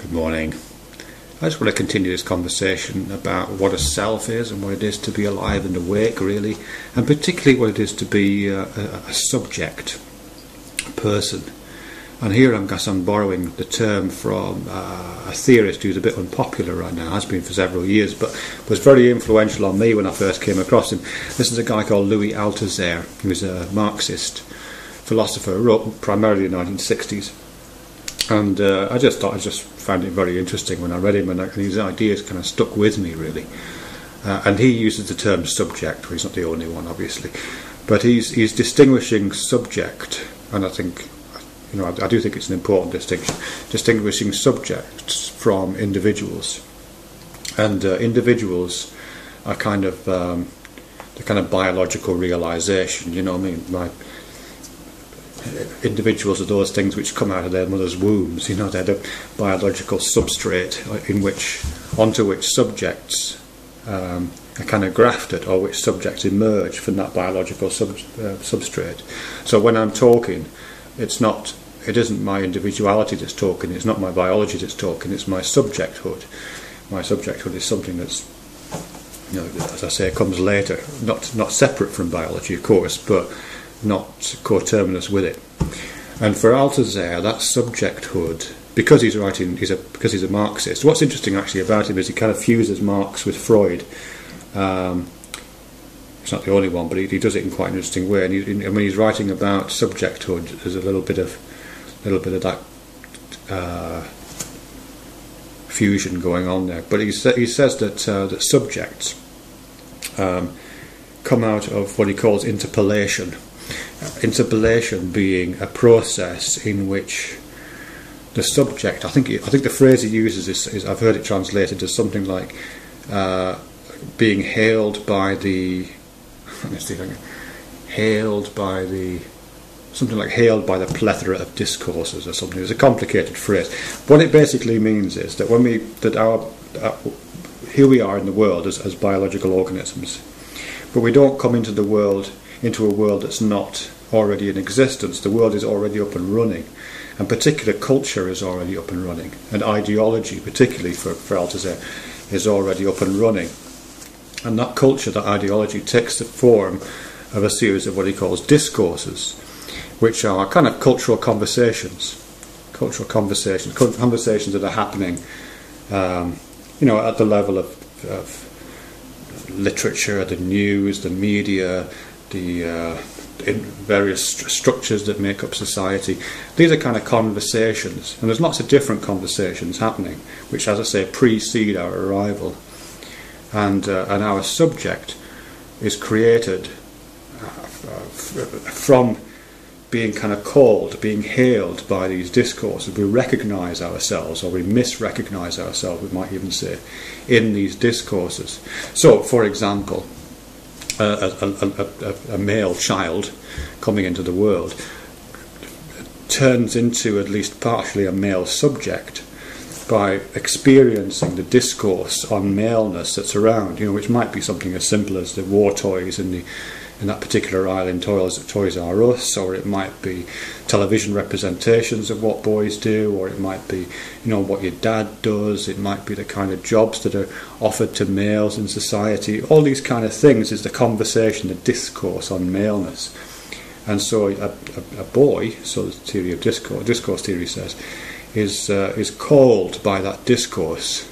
Good morning. I just want to continue this conversation about what a self is and what it is to be alive and awake, really, and particularly what it is to be a subject, a person. And here I guess I'm borrowing the term from a theorist who's a bit unpopular right now, has been for several years, but was very influential on me when I first came across him. This is a guy called Althusser, who was a Marxist philosopher, wrote primarily in the 1960s. And I just found it very interesting when I read him, and his ideas kind of stuck with me, really. And he uses the term subject, well, he's not the only one, obviously, but he's distinguishing subject, and I think, I do think it's an important distinction, distinguishing subjects from individuals. And individuals are kind of the kind of biological realization, you know what I mean? Individuals are those things which come out of their mother's wombs, they're the biological substrate onto which subjects are kind of grafted, or which subjects emerge from that biological substrate. So when I'm talking, it isn't my individuality that's talking, it's not my biology that's talking, it's my subjecthood. My subjecthood is something that's, as I say, comes later, not separate from biology, of course, but not coterminous with it. And for Althusser, that subjecthood, because he's a Marxist. What's interesting actually about him is he kind of fuses Marx with Freud. He's not the only one, but he does it in quite an interesting way. And when he's writing about subjecthood, there's a little bit of that fusion going on there. But he says that that subjects come out of what he calls interpellation. Interpellation being a process in which the subject, I think the phrase he uses is I've heard it translated as something like being hailed by the the plethora of discourses or something. It's a complicated phrase. What it basically means is that here we are in the world as biological organisms, but we don't come into a world that's not already in existence. The world is already up and running, and particular culture is already up and running, and ideology, particularly for Althusser, is already up and running. And that culture, that ideology, takes the form of a series of what he calls discourses, which are kind of cultural conversations that are happening, at the level of literature, the news, the media, the various structures that make up society. These are kind of conversations, and there's lots of different conversations happening, which, as I say, precede our arrival. And our subject is created from being kind of being hailed by these discourses. We recognise ourselves, or we misrecognise ourselves, we might even say, in these discourses. So, for example, a male child coming into the world turns into at least partially a male subject by experiencing the discourse on maleness that's around, which might be something as simple as the war toys in that particular aisle in Toys R Us, or it might be television representations of what boys do, or it might be, what your dad does, it might be the kind of jobs that are offered to males in society. All these kind of things is the conversation, the discourse on maleness. And so a boy, so the theory of discourse theory says, is called by that discourse,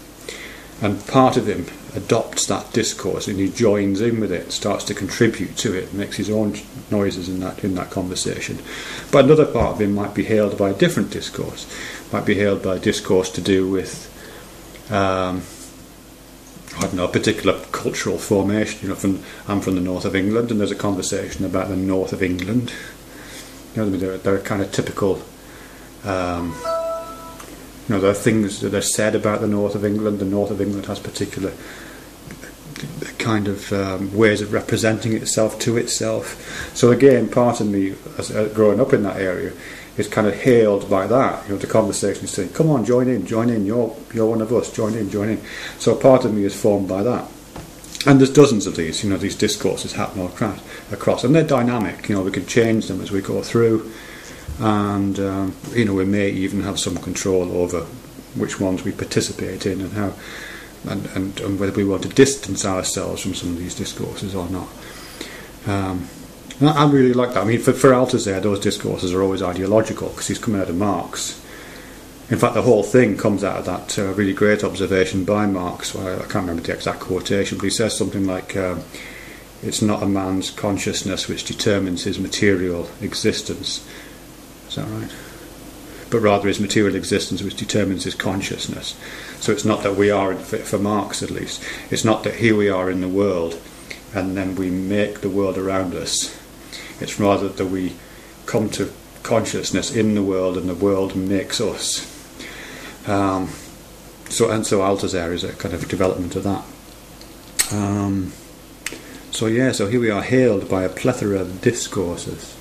and part of him adopts that discourse, and he joins in with it, starts to contribute to it, makes his own noises in that conversation. But another part of him might be hailed by a different discourse, might be hailed by a discourse to do with a particular cultural formation. I'm from the north of England, and there's a conversation about the north of England. There are kind of typical there are things that are said about the north of England. The north of England has particular kind of ways of representing itself to itself. So again, part of me, growing up in that area, is kind of hailed by that. The conversation is saying, "Come on, join in. You're one of us. Join in." So part of me is formed by that. And there's dozens of these. These discourses happen across, and they're dynamic. We can change them as we go through. And we may even have some control over which ones we participate in, and how, and whether we want to distance ourselves from some of these discourses or not. I really like that. I mean, for Althusser, those discourses are always ideological because he's coming out of Marx. In fact, the whole thing comes out of that really great observation by Marx. Well, I can't remember the exact quotation, but he says something like, it's not a man's consciousness which determines his material existence. Is that right? But rather his material existence which determines his consciousness. So it's not that we are, for Marx at least, it's not that here we are in the world and then we make the world around us. It's rather that we come to consciousness in the world and the world makes us. So Althusser is a kind of development of that. So here we are, hailed by a plethora of discourses,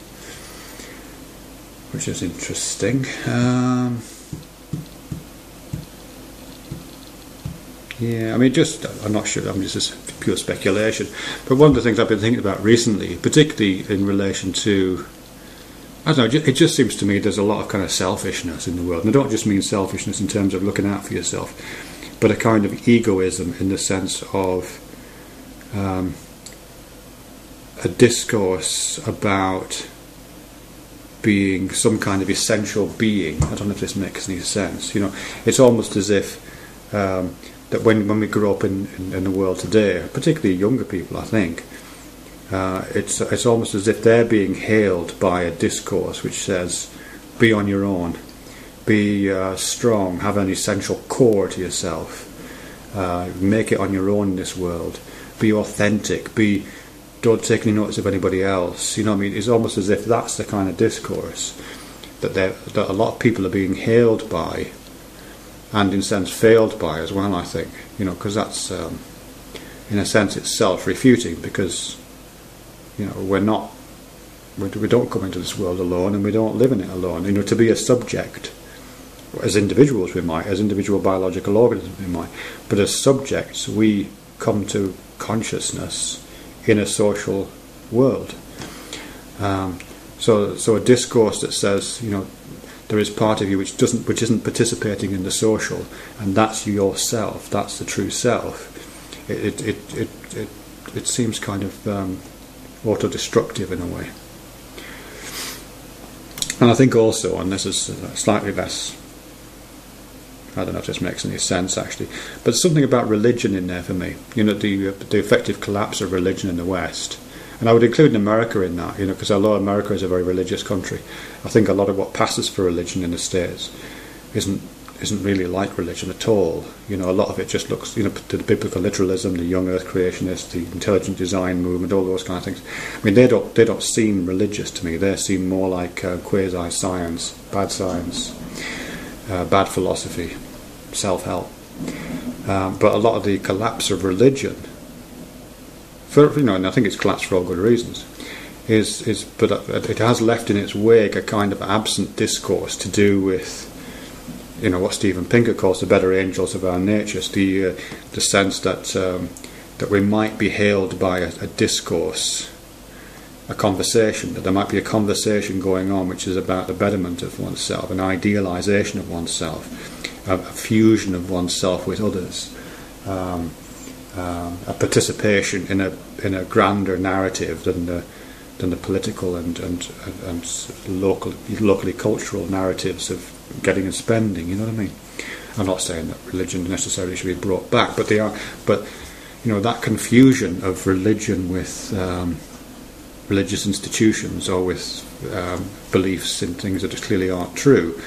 which is interesting. Yeah, I mean, I'm not sure, this is pure speculation, but one of the things I've been thinking about recently, particularly in relation to, I don't know, it just seems to me there's a lot of kind of selfishness in the world. And I don't just mean selfishness in terms of looking out for yourself, but a kind of egoism in the sense of a discourse about being some kind of essential being. I don't know if this makes any sense. You know, it's almost as if that when we grow up in the world today, particularly younger people, I think, it's almost as if they're being hailed by a discourse which says, be on your own, be strong, have an essential core to yourself, make it on your own in this world, be authentic, don't take any notice of anybody else. You know what I mean? It's almost as if that's the kind of discourse that a lot of people are being hailed by, and in a sense failed by as well, I think. You know, because that's, in a sense, it's self-refuting, because, you know, we don't come into this world alone, and we don't live in it alone. You know, to be a subject, as individuals we might, as individual biological organisms we might, but as subjects we come to consciousness in a social world. So a discourse that says, you know, there is part of you which isn't participating in the social, and that's yourself. That's the true self. It seems kind of auto-destructive in a way. And I think also, and this is slightly less, I don't know if this makes any sense actually, but something about religion in there for me. You know, the effective collapse of religion in the West. And I would include America in that, you know, because although America is a very religious country, I think a lot of what passes for religion in the States isn't really like religion at all. You know, a lot of it just looks, you know, to the biblical literalism, the young earth creationists, the intelligent design movement, all those kind of things. I mean, they don't seem religious to me. They seem more like quasi-science, bad philosophy, self-help. But a lot of the collapse of religion, and I think it's collapsed for all good reasons, but it has left in its wake a kind of absent discourse to do with, you know, what Steven Pinker calls the better angels of our natures, the sense that we might be hailed by a discourse, a conversation, that there might be a conversation going on which is about the betterment of oneself, an idealisation of oneself, a fusion of oneself with others, a participation in a grander narrative than the political and locally cultural narratives of getting and spending. You know what I mean? I'm not saying that religion necessarily should be brought back, but they are. But you know, that confusion of religion with religious institutions or with beliefs in things that clearly aren't true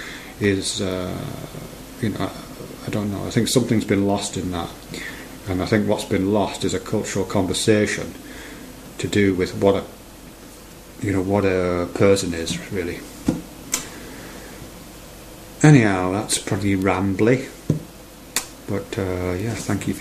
is, you know, I don't know. I think something's been lost in that. And I think what's been lost is a cultural conversation to do with what a person is, really. Anyhow, that's probably rambly, but yeah, thank you for